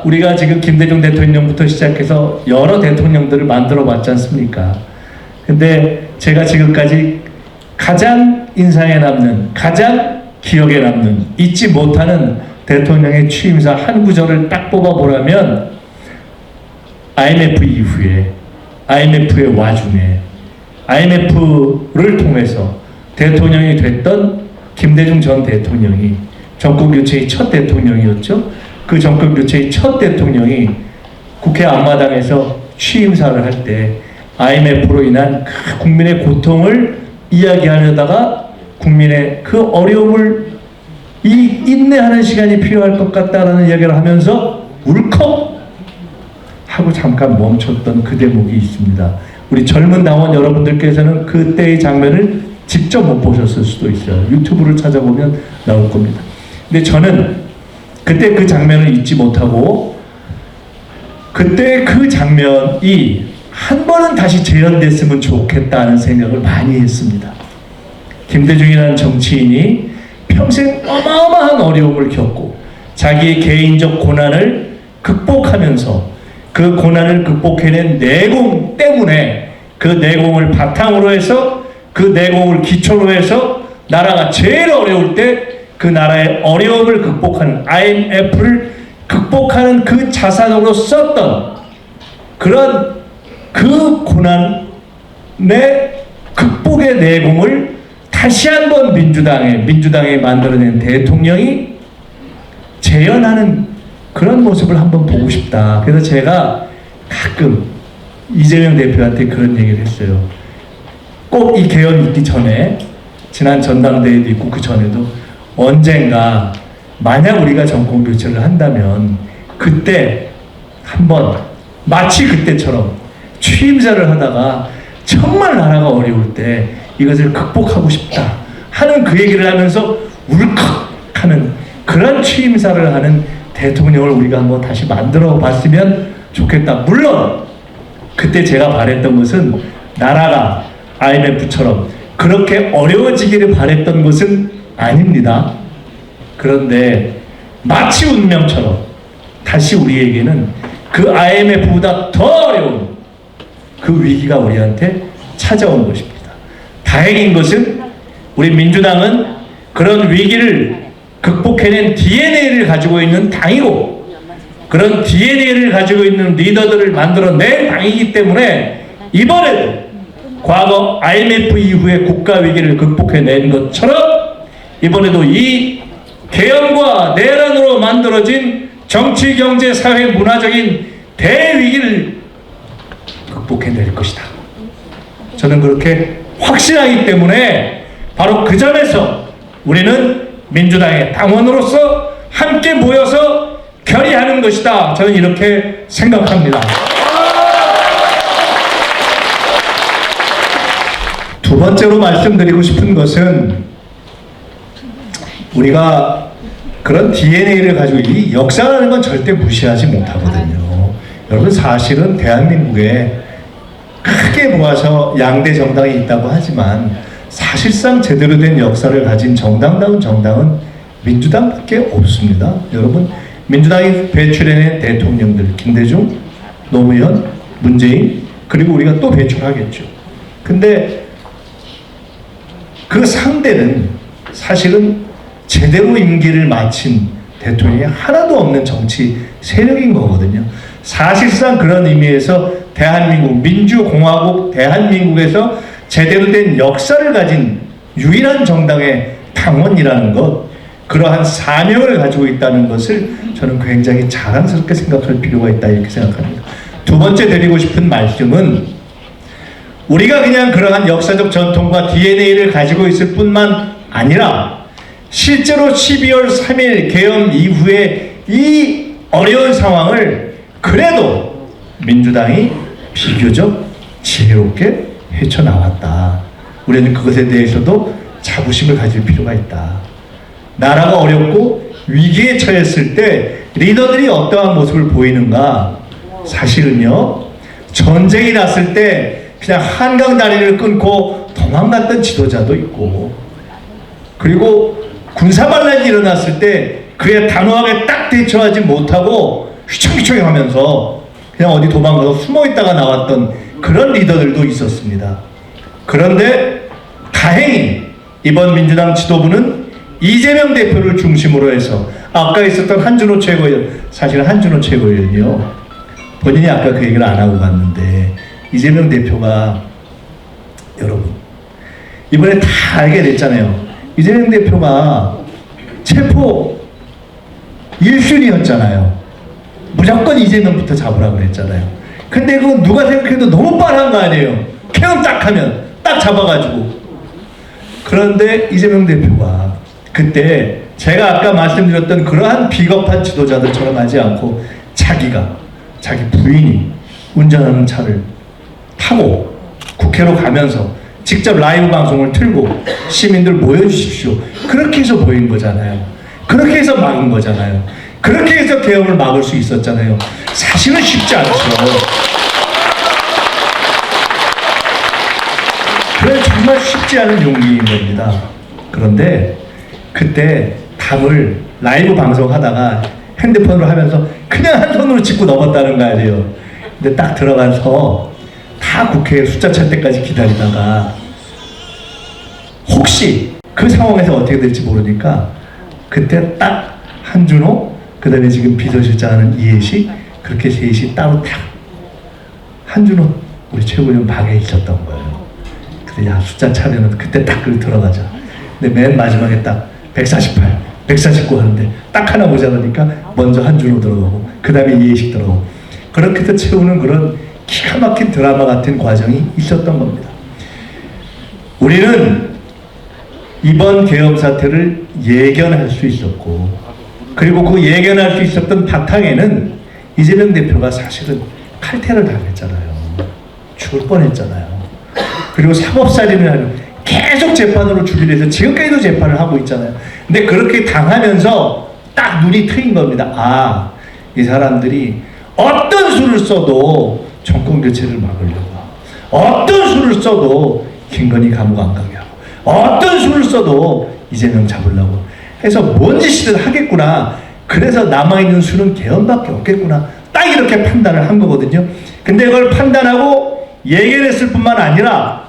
우리가 지금 김대중 대통령부터 시작해서 여러 대통령들을 만들어 봤지 않습니까? 근데 제가 지금까지 가장 인상에 남는, 가장 기억에 남는, 잊지 못하는 대통령의 취임사 한 구절을 딱 뽑아보라면 IMF 이후에, IMF의 와중에 IMF를 통해서 대통령이 됐던 김대중 전 대통령이 정권교체의 첫 대통령이었죠. 그 정권교체의 첫 대통령이 국회 앞마당에서 취임사를 할 때 IMF로 인한 그 국민의 고통을 이야기하려다가 국민의 그 어려움을 인내하는 시간이 필요할 것 같다라는 이야기를 하면서 울컥 하고 잠깐 멈췄던 그 대목이 있습니다. 우리 젊은 당원 여러분들께서는 그때의 장면을 직접 못 보셨을 수도 있어요. 유튜브를 찾아보면 나올 겁니다. 근데 저는 그때 그 장면을 잊지 못하고 그때 그 장면이 한 번은 다시 재현됐으면 좋겠다는 생각을 많이 했습니다. 김대중이라는 정치인이 평생 어마어마한 어려움을 겪고 자기의 개인적 고난을 극복하면서 그 고난을 극복해낸 내공 때문에 그 내공을 바탕으로 해서 그 내공을 기초로 해서 나라가 제일 어려울 때 그 나라의 어려움을 극복하는 IMF를 극복하는 그 자산으로 썼던 그런 그 고난의 극복의 내공을 다시 한번 민주당에 만들어낸 대통령이 재현하는 그런 모습을 한번 보고 싶다. 그래서 제가 가끔 이재명 대표한테 그런 얘기를 했어요. 꼭 이 개헌 있기 전에 지난 전당대회도 있고 그 전에도 언젠가 만약 우리가 정권 교체를 한다면 그때 한번 마치 그때처럼 취임사를 하다가 정말 나라가 어려울 때 이것을 극복하고 싶다 하는 그 얘기를 하면서 울컥하는 그런 취임사를 하는 대통령을 우리가 한번 다시 만들어 봤으면 좋겠다. 물론 그때 제가 바랬던 것은 나라가 IMF처럼 그렇게 어려워지기를 바랬던 것은 아닙니다. 그런데 마치 운명처럼 다시 우리에게는 그 IMF보다 더 어려운 그 위기가 우리한테 찾아온 것입니다. 다행인 것은 우리 민주당은 그런 위기를 극복해낸 DNA를 가지고 있는 당이고 그런 DNA를 가지고 있는 리더들을 만들어낸 당이기 때문에 이번에도 과거 IMF 이후에 국가 위기를 극복해낸 것처럼 이번에도 이 개헌과 내란으로 만들어진 정치, 경제, 사회, 문화적인 대위기를 극복해낼 것이다. 저는 그렇게 확신하기 때문에 바로 그 점에서 우리는 민주당의 당원으로서 함께 모여서 결의하는 것이다. 저는 이렇게 생각합니다. 두 번째로 말씀드리고 싶은 것은 우리가 그런 DNA를 가지고 이 역사라는 건 절대 무시하지 못하거든요. 여러분 사실은 대한민국에 크게 모아서 양대 정당이 있다고 하지만 사실상 제대로 된 역사를 가진 정당다운 정당은 민주당밖에 없습니다. 여러분 민주당이 배출해낸 대통령들 김대중, 노무현, 문재인 그리고 우리가 또 배출하겠죠. 근데 그 상대는 사실은 제대로 임기를 마친 대통령이 하나도 없는 정치 세력인 거거든요. 사실상 그런 의미에서 대한민국, 민주공화국 대한민국에서 제대로 된 역사를 가진 유일한 정당의 당원이라는 것, 그러한 사명을 가지고 있다는 것을 저는 굉장히 자랑스럽게 생각할 필요가 있다, 이렇게 생각합니다. 두 번째 드리고 싶은 말씀은, 우리가 그냥 그러한 역사적 전통과 DNA를 가지고 있을 뿐만 아니라 실제로 12월 3일 계엄 이후에 이 어려운 상황을 그래도 민주당이 비교적 지혜롭게 헤쳐나왔다. 우리는 그것에 대해서도 자부심을 가질 필요가 있다. 나라가 어렵고 위기에 처했을 때 리더들이 어떠한 모습을 보이는가? 사실은요, 전쟁이 났을 때 그냥 한강 다리를 끊고 도망갔던 지도자도 있고, 그리고 군사반란이 일어났을 때 그에 단호하게 딱 대처하지 못하고 휘청휘청 하면서 그냥 어디 도망가서 숨어있다가 나왔던 그런 리더들도 있었습니다. 그런데 다행히 이번 민주당 지도부는 이재명 대표를 중심으로 해서, 아까 있었던 한준호 최고위원, 사실 한준호 최고위원이요, 본인이 아까 그 얘기를 안 하고 갔는데, 이재명 대표가, 여러분 이번에 다 알게 됐잖아요. 이재명 대표가 체포 1순위였잖아요. 무조건 이재명부터 잡으라고 그랬잖아요. 근데 그거 누가 생각해도 너무 뻔한 거 아니에요. 계엄 딱 하면 딱 잡아가지고. 그런데 이재명 대표가 그때 제가 아까 말씀드렸던 그러한 비겁한 지도자들처럼 하지 않고 자기 부인이 운전하는 차를 타고 국회로 가면서 직접 라이브 방송을 틀고 시민들 모여주십시오, 그렇게 해서 보인 거잖아요. 그렇게 해서 막은 거잖아요. 그렇게 해서 계엄을 막을 수 있었잖아요. 사실은 쉽지 않죠. 그래, 정말 쉽지 않은 용기인 겁니다. 그런데 그때 답을 라이브 방송하다가 핸드폰으로 하면서 그냥 한 손으로 짚고 넘었다는 거 아니에요. 근데 딱 들어가서 다 국회에 숫자 찰 때까지 기다리다가 혹시 그 상황에서 어떻게 될지 모르니까 그때 딱 한준호, 그 다음에 지금 비서실장 하는 이해식, 그렇게 셋이 따로 딱, 한준호 우리 최고위원 방에 있었던 거예요. 그래서 야, 숫자 차려는 그때 딱 들어가자. 근데 맨 마지막에 딱 148, 149 하는데 딱 하나 모자라니까 먼저 한준호 들어가고 그 다음에 이해식 들어가고, 그렇게 해서 채우는 그런 기가 막힌 드라마 같은 과정이 있었던 겁니다. 우리는 이번 계엄 사태를 예견할 수 있었고, 그리고 그 예견할 수 있었던 바탕에는 이재명 대표가 사실은 칼퇴를 당했잖아요. 죽을 뻔했잖아요. 그리고 사법살인을 하는, 계속 재판으로 주기로 해서 지금까지도 재판을 하고 있잖아요. 근데 그렇게 당하면서 딱 눈이 트인 겁니다. 아, 이 사람들이 어떤 수를 써도 정권 교체를 막으려고, 어떤 수를 써도 김건희 감옥 안 가게 하고, 어떤 수를 써도 이재명 잡으려고 해서 뭔 짓이든 하겠구나. 그래서 남아있는 수는 계엄밖에 없겠구나. 딱 이렇게 판단을 한 거거든요. 근데 그걸 판단하고 예견했을 뿐만 아니라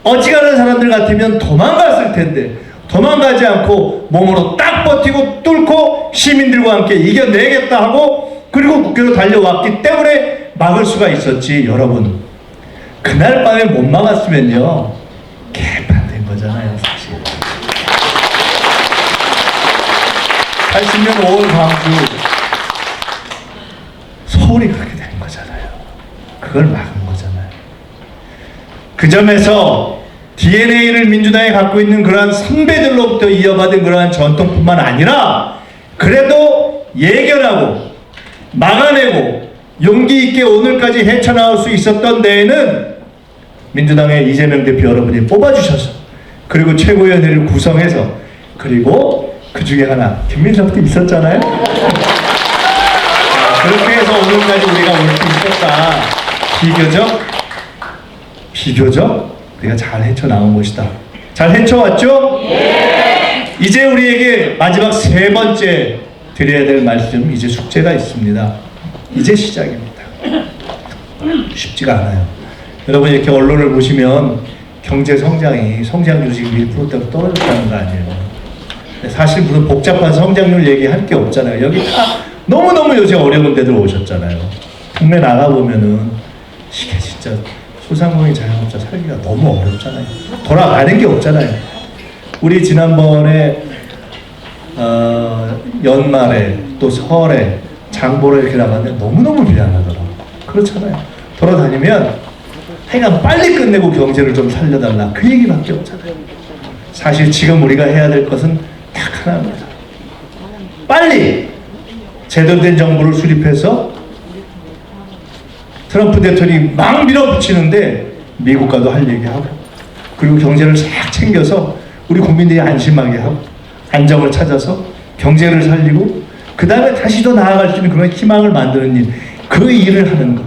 어지간한 사람들 같으면 도망갔을 텐데 도망가지 않고 몸으로 딱 버티고 뚫고 시민들과 함께 이겨내겠다 하고, 그리고 국회로 달려왔기 때문에 막을 수가 있었지. 여러분, 그날 밤에 못 막았으면요 개판된 거잖아요. 사실 80년 5월 광주, 서울이 그렇게 된 거잖아요. 그걸 막은 거잖아요. 그 점에서 DNA를 민주당이 갖고 있는 그러한 선배들로부터 이어받은 그러한 전통뿐만 아니라 그래도 예견하고 막아내고 용기 있게 오늘까지 헤쳐나올 수 있었던 데에는 민주당의 이재명 대표 여러분이 뽑아주셔서, 그리고 최고위원회를 구성해서, 그리고 그 중에 하나 김민석도 있었잖아요. 그렇게 해서 오늘까지 우리가 올 수 있었다. 비교적 우리가 잘 헤쳐나온 것이다. 잘 헤쳐왔죠? 예. 이제 우리에게 마지막 세 번째 드려야 될 말씀, 이제 숙제가 있습니다. 이제 시작입니다. 쉽지가 않아요. 여러분, 이렇게 언론을 보시면 경제 성장이, 성장률이 1%대로 떨어졌다는 거 아니에요. 사실 무슨 복잡한 성장률 얘기할 게 없잖아요. 여기 다 너무너무 요새 어려운 데들 오셨잖아요. 국내 나가보면은 이게 진짜 소상공인 자영업자 살기가 너무 어렵잖아요. 돌아가는 게 없잖아요. 우리 지난번에 연말에 또 설에 장보러 이렇게 나갔는데 너무너무 미안하더라고요. 그렇잖아요. 돌아다니면 하여간 빨리 끝내고 경제를 좀 살려달라 그 얘기밖에 없잖아요. 사실 지금 우리가 해야 될 것은 딱 하나입니다. 빨리 제대로 된 정부를 수립해서 트럼프 대통령이 막 밀어붙이는데 미국과도 할 얘기하고 그리고 경제를 싹 챙겨서 우리 국민들이 안심하게 하고 안정을 찾아서 경제를 살리고 그 다음에 다시 더 나아갈 수 있는 그런 희망을 만드는 일, 그 일을 하는 것.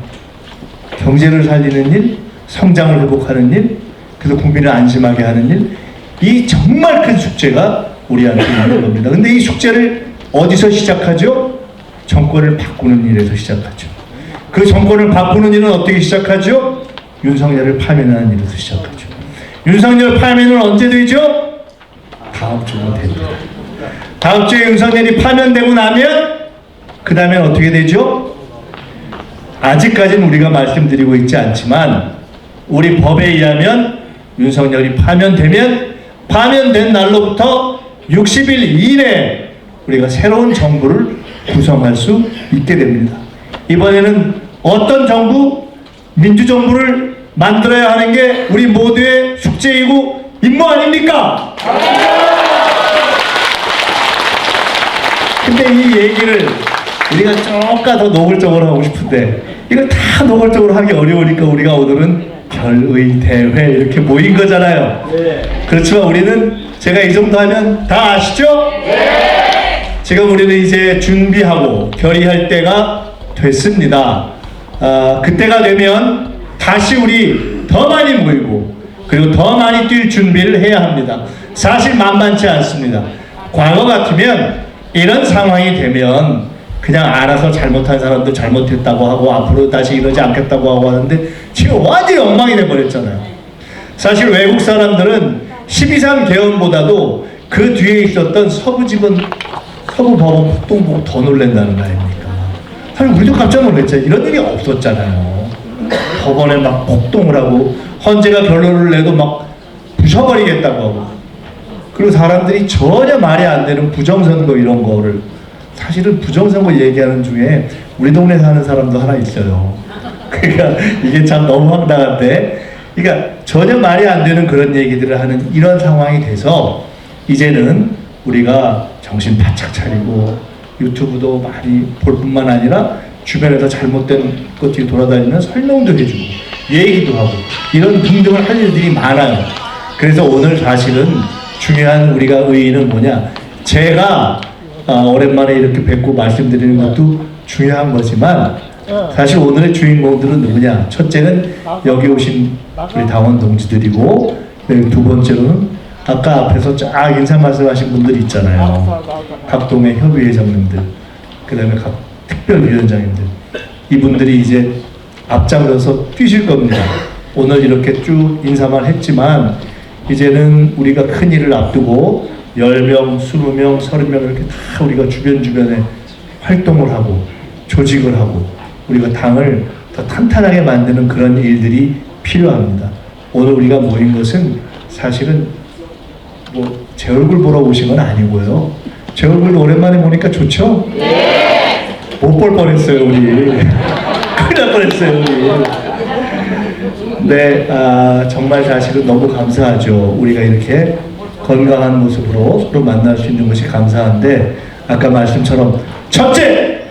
경제를 살리는 일, 성장을 회복하는 일, 그래서 국민을 안심하게 하는 일, 이 정말 큰 숙제가 우리한테 있는 겁니다. 근데 이 숙제를 어디서 시작하죠? 정권을 바꾸는 일에서 시작하죠. 그 정권을 바꾸는 일은 어떻게 시작하죠? 윤석열을 파면하는 일에서 시작하죠. 윤석열 파면은 언제 되죠? 다음 주면 됩니다. 다음 주에 윤석열이 파면되고 나면 그 다음엔 어떻게 되죠? 아직까지는 우리가 말씀드리고 있지 않지만 우리 법에 의하면 윤석열이 파면되면 파면된 날로부터 60일 이내에 우리가 새로운 정부를 구성할 수 있게 됩니다. 이번에는 어떤 정부? 민주정부를 만들어야 하는 게 우리 모두의 숙제이고 임무 아닙니까? 근데 이 얘기를 우리가 조금 더 노골적으로 하고 싶은데 이걸 다 노골적으로 하기 어려우니까 우리가 오늘은 별의대회 이렇게 모인 거잖아요. 그렇지만 우리는 제가 이 정도 하면 다 아시죠? 지금 우리는 이제 준비하고 결의할 때가 됐습니다. 그때가 되면 다시 우리 더 많이 모이고 그리고 더 많이 뛸 준비를 해야 합니다. 사실 만만치 않습니다. 과거 같으면 이런 상황이 되면 그냥 알아서 잘못한 사람도 잘못했다고 하고 앞으로 다시 이러지 않겠다고 하고 하는데 지금 완전히 엉망이 돼버렸잖아요. 사실 외국 사람들은 12.3 개헌보다도 그 뒤에 있었던 서부법원 폭동 보고 더 놀란다는 거 아닙니까? 사실 우리도 깜짝 놀랐잖아요. 이런 일이 없었잖아요. 법원에 막 폭동을 하고 헌재가 결론을 내도 막 부셔버리겠다고 하고 그리고 사람들이 전혀 말이 안 되는 부정선거 이런 거를 사실은 부정선거 얘기하는 중에 우리 동네 사는 사람도 하나 있어요. 그러니까 이게 참 너무 황당한데 그러니까 전혀 말이 안 되는 그런 얘기들을 하는 이런 상황이 돼서 이제는 우리가 정신 바짝 차리고 유튜브도 많이 볼 뿐만 아니라 주변에서 잘못된 것들이 돌아다니면 설명도 해주고 얘기도 하고 이런 등등을 할 일들이 많아요. 그래서 오늘 사실은 중요한 우리가 의의는 뭐냐, 제가 오랜만에 이렇게 뵙고 말씀드리는 것도 중요한 거지만 사실 오늘의 주인공들은 누구냐, 첫째는 여기 오신 우리 당원 동지들이고 두 번째로는 아까 앞에서 쫙 인사 말씀하신 분들이 있잖아요. 각 동의 협의회장님들, 그 다음에 각 특별위원장님들, 이분들이 이제 앞장서서 뛰실 겁니다. 오늘 이렇게 쭉 인사만 했지만 이제는 우리가 큰 일을 앞두고 10명, 20명, 30명 이렇게 다 우리가 주변에 활동을 하고 조직을 하고 우리가 당을 더 탄탄하게 만드는 그런 일들이 필요합니다. 오늘 우리가 모인 것은 사실은 뭐 제 얼굴 보러 오신 건 아니고요. 제 얼굴 오랜만에 보니까 좋죠? 네. 못 볼 뻔했어요 우리. 큰일 날 뻔했어요 우리. 네, 정말 사실은 너무 감사하죠. 우리가 이렇게 건강한 모습으로 서로 만날 수 있는 것이 감사한데 아까 말씀처럼 첫째,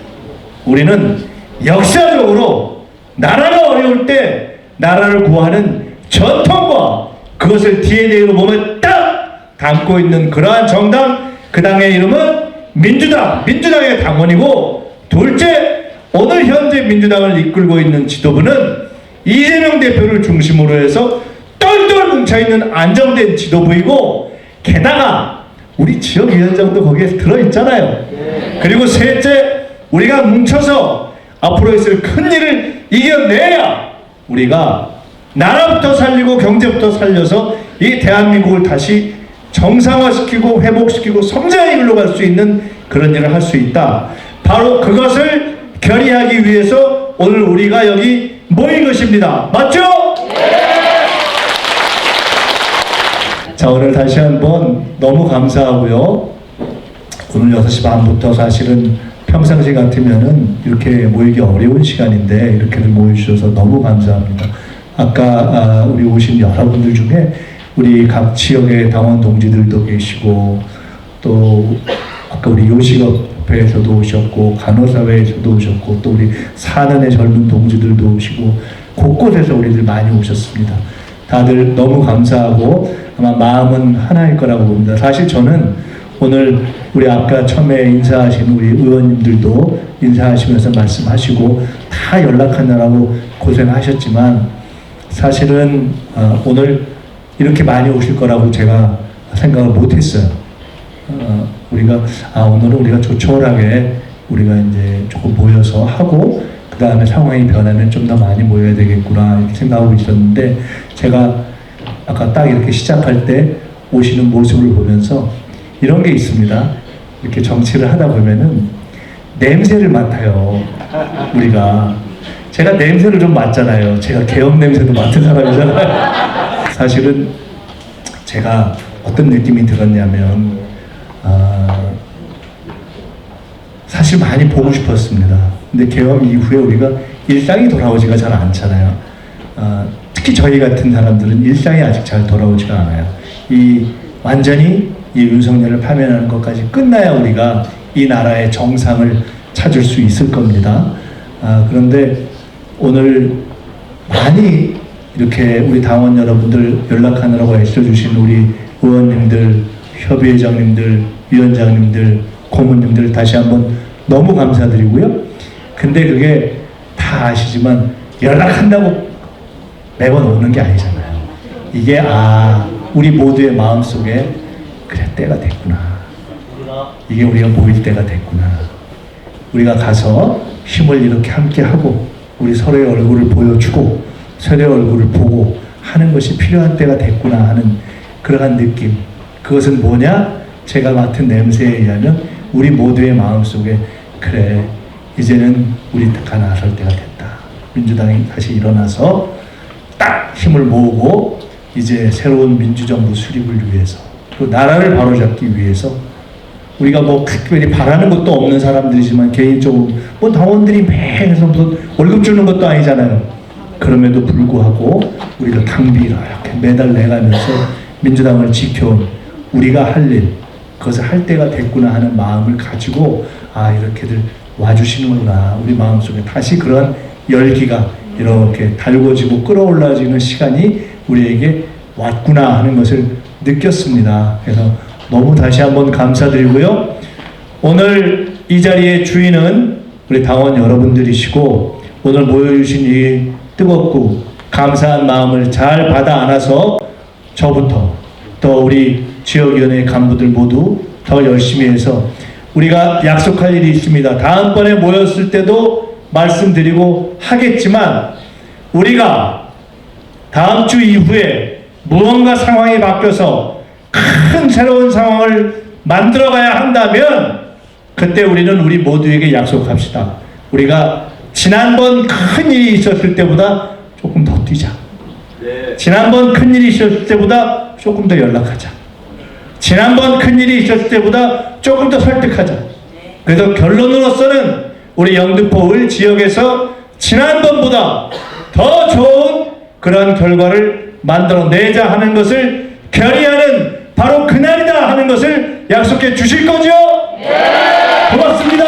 우리는 역사적으로 나라가 어려울 때 나라를 구하는 전통과 그것을 DNA로 몸에 딱 담고 있는 그러한 정당, 그 당의 이름은 민주당, 민주당의 당원이고, 둘째, 오늘 현재 민주당을 이끌고 있는 지도부는 이재명 대표를 중심으로 해서 똘똘 뭉쳐있는 안정된 지도부이고, 게다가 우리 지역위원장도 거기에 들어있잖아요. 그리고 셋째, 우리가 뭉쳐서 앞으로 있을 큰 일을 이겨내야 우리가 나라부터 살리고 경제부터 살려서 이 대한민국을 다시 정상화시키고 회복시키고 성장의 길로 갈 수 있는 그런 일을 할 수 있다. 바로 그것을 결의하기 위해서 오늘 우리가 여기 모인 것입니다. 맞죠? 자, 오늘 다시 한번 너무 감사하고요. 오늘 6시 반부터 사실은 평상시 같으면은 이렇게 모이기 어려운 시간인데 이렇게들 모여주셔서 너무 감사합니다. 아까 우리 오신 여러분들 중에 우리 각 지역의 당원 동지들도 계시고 또 아까 우리 요식업회에서도 오셨고 간호사회에서도 오셨고 또 우리 사는의 젊은 동지들도 오시고 곳곳에서 우리들 많이 오셨습니다. 다들 너무 감사하고 아마 마음은 하나일 거라고 봅니다. 사실 저는 오늘 우리 아까 처음에 인사하신 우리 의원님들도 인사하시면서 말씀하시고 다 연락하느라고 고생하셨지만 사실은 오늘 이렇게 많이 오실 거라고 제가 생각을 못했어요. 우리가 오늘은 우리가 조촐하게 우리가 이제 조금 모여서 하고 그 다음에 상황이 변하면 좀 더 많이 모여야 되겠구나 이렇게 생각하고 있었는데 제가 아까 딱 이렇게 시작할 때 오시는 모습을 보면서 이런 게 있습니다. 이렇게 정치를 하다 보면은 냄새를 맡아요. 우리가 제가 냄새를 좀 맡잖아요. 제가 개업 냄새도 맡은 사람이잖아요. 사실은 제가 어떤 느낌이 들었냐면 사실 많이 보고 싶었습니다. 근데 개업 이후에 우리가 일상이 돌아오지가 잘 않잖아요. 특히 저희 같은 사람들은 일상이 아직 잘 돌아오지가 않아요. 완전히 이 윤석열을 파면하는 것까지 끝나야 우리가 이 나라의 정상을 찾을 수 있을 겁니다. 그런데 오늘 많이 이렇게 우리 당원 여러분들 연락하느라고 애써주신 우리 의원님들, 협의회장님들, 위원장님들, 고문님들 다시 한번 너무 감사드리고요. 근데 그게 다 아시지만 연락한다고 매번 오는 게 아니잖아요. 이게 우리 모두의 마음속에 그래 때가 됐구나. 이게 우리가 모일 때가 됐구나. 우리가 가서 힘을 이렇게 함께 하고 우리 서로의 얼굴을 보여주고 서로의 얼굴을 보고 하는 것이 필요한 때가 됐구나 하는 그러한 느낌. 그것은 뭐냐? 제가 맡은 냄새에 의하면 우리 모두의 마음속에 그래 이제는 우리 다 나설 때가 됐다. 민주당이 다시 일어나서 딱 힘을 모으고 이제 새로운 민주정부 수립을 위해서 또 나라를 바로잡기 위해서 우리가 뭐 특별히 바라는 것도 없는 사람들이지만 개인적으로 뭐 당원들이 매해서 무슨 월급 주는 것도 아니잖아요. 그럼에도 불구하고 우리가 당비 이렇게 매달 내가면서 민주당을 지켜온 우리가 할 일, 그것을 할 때가 됐구나 하는 마음을 가지고 이렇게들 와주시는구나. 우리 마음속에 다시 그런 열기가 이렇게 달궈지고 끌어올라지는 시간이 우리에게 왔구나 하는 것을 느꼈습니다. 그래서 너무 다시 한번 감사드리고요. 오늘 이 자리의 주인은 우리 당원 여러분들이시고 오늘 모여주신 이 뜨겁고 감사한 마음을 잘 받아 안아서 저부터 또 우리 지역위원회 간부들 모두 더 열심히 해서 우리가 약속할 일이 있습니다. 다음번에 모였을 때도 말씀드리고 하겠지만 우리가 다음 주 이후에 무언가 상황이 바뀌어서 큰 새로운 상황을 만들어가야 한다면 그때 우리는 우리 모두에게 약속합시다. 우리가 지난번 큰 일이 있었을 때보다 조금 더 뛰자. 지난번 큰 일이 있었을 때보다 조금 더 연락하자. 지난번 큰 일이 있었을 때보다 조금 더 설득하자. 그래서 결론으로서는 우리 영등포을 지역에서 지난번보다 더 좋은 그런 결과를 만들어내자 하는 것을 결의하는 바로 그날이다 하는 것을 약속해 주실 거죠? 네. 고맙습니다.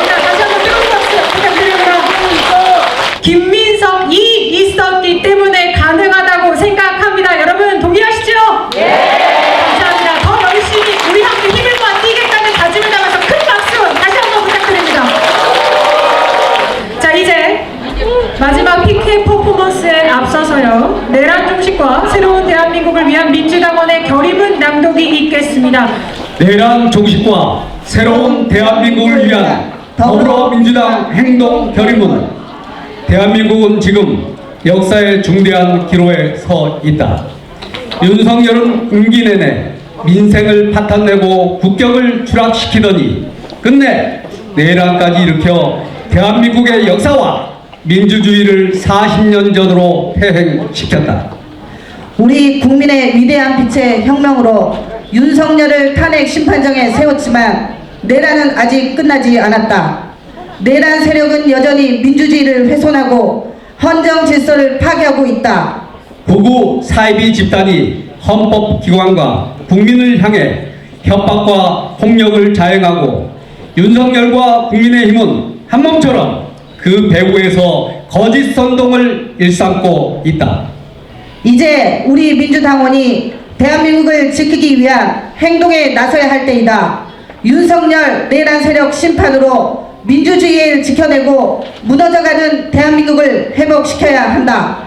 다시 한번 뜨거운 박수 부탁드립니다. 김민석이 있었기 때문에 가능하다고 생각합니다. 여러분 동의하시죠? 네. 감사합니다. 더 열심히 우리 함께 힘을 모아 뛰겠다는 다짐을 담아서 큰 박수 다시 한번 부탁드립니다. 자 이제 마지막 PK 퍼포먼스에 앞서서요. 내란 종식과 새로운 대한민국을 위한 민주당원의 결의문 낭독이 있겠습니다. 내란 종식과 새로운 대한민국을 위한 더불어민주당 행동 결의문. 대한민국은 지금 역사의 중대한 기로에 서 있다. 윤석열은 임기 내내 민생을 파탄내고 국격을 추락시키더니 끝내 내란까지 일으켜 대한민국의 역사와 민주주의를 40년 전으로 퇴행시켰다. 우리 국민의 위대한 빛의 혁명으로 윤석열을 탄핵 심판정에 세웠지만 내란은 아직 끝나지 않았다. 내란 세력은 여전히 민주주의를 훼손하고 헌정 질서를 파괴하고 있다. 극우 사이비 집단이 헌법기관과 국민을 향해 협박과 폭력을 자행하고 윤석열과 국민의힘은 한몸처럼 그 배후에서 거짓 선동을 일삼고 있다. 이제 우리 민주당원이 대한민국을 지키기 위한 행동에 나서야 할 때이다. 윤석열 내란 세력 심판으로 민주주의를 지켜내고 무너져가는 대한민국을 회복시켜야 한다.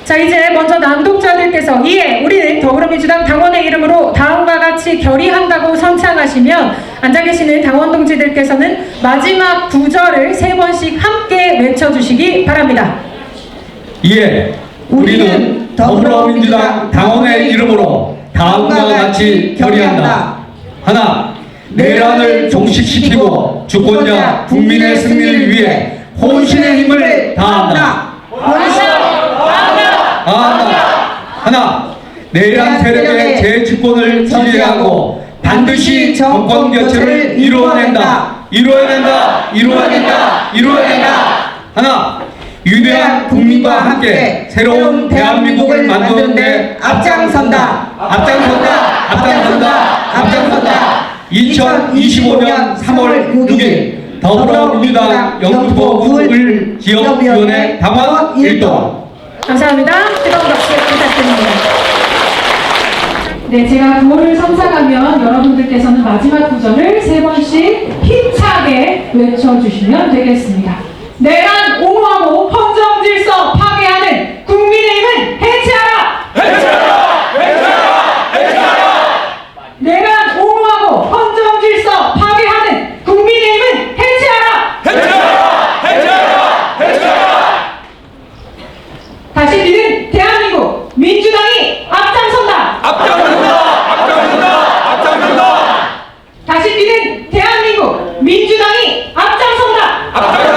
자, 이제 먼저 낭독자들께서 이에 우리는 더불어민주당 당원의 이름으로 다음과 같이 결의한다고 선창하시면 앉아 계시는 당원 동지들께서는 마지막 구절을 3번씩 함께 외쳐주시기 바랍니다. 이에 우리는 더불어민주당 당원의 이름으로 다음과 같이 결의한다. 하나, 내란을 종식시키고 주권자 국민의 승리를 위해 혼신의 힘을 다한다. 하나, 내란 세력의 재주권을 지배하고 반드시 정권 교체를 이루어낸다. 하나, 위대한 국민과 함께 새로운 대한민국을 만드는 데 앞장선다. 2025년 3월 6일 더불어민주당 영등포 구을 지역위원회 당원 1동. 감사합니다. 뜨거운 박수 부탁드립니다. 네, 제가 구호를 선창하면 여러분들께서는 마지막 구절을 3번씩 힘차게 외쳐주시면 되겠습니다. 내란 옹호하고 헌정 질서 파괴하는 국민의힘은 해체하라! 내란 옹호하고 헌정 질서 파괴하는 국민의힘은 해체하라! 다시 믿은 대한민국 민주당이 앞장선다! 다시 믿은 대한민국 민주당이 앞장선다!